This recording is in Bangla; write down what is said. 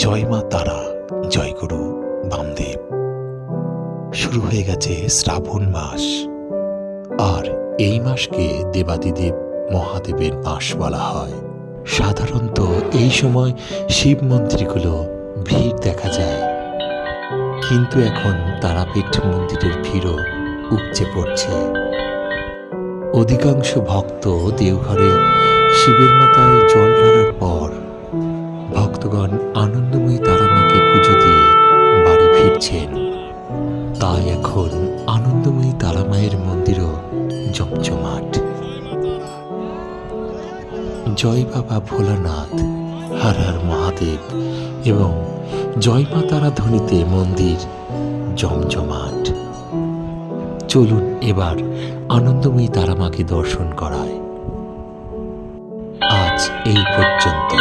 জয় মা তারা, জয় গুরু বামদেব। শুরু হয়ে গেছে শ্রাবণ মাস, আর এই মাসকে দেবাদিদেব মহাদেবের মাস বলা হয়। সাধারণত এই সময় শিব মন্দিরগুলো ভিড় দেখা যায়, কিন্তু এখন তারাপীঠ মন্দিরের ভিড়ও উপচে পড়ছে। অধিকাংশ ভক্ত দেওঘরে শিবের মাথায় জল ঢালার পর ভক্তগণ আনন্দময়ী তারামাকে পুজো দিয়ে বাড়ি ফিরছেন। তাই এখন আনন্দময়ী তারামায়ের মন্দিরও জমজমাট। জয় বাবা ভোলানাথ, হর হর মহাদেব এবং জয় মা তারা ধ্বনিতে মন্দির জমজমাট। চলুন এবার আনন্দময়ী তারামাকে দর্শন করায়। আজ এই পর্যন্ত।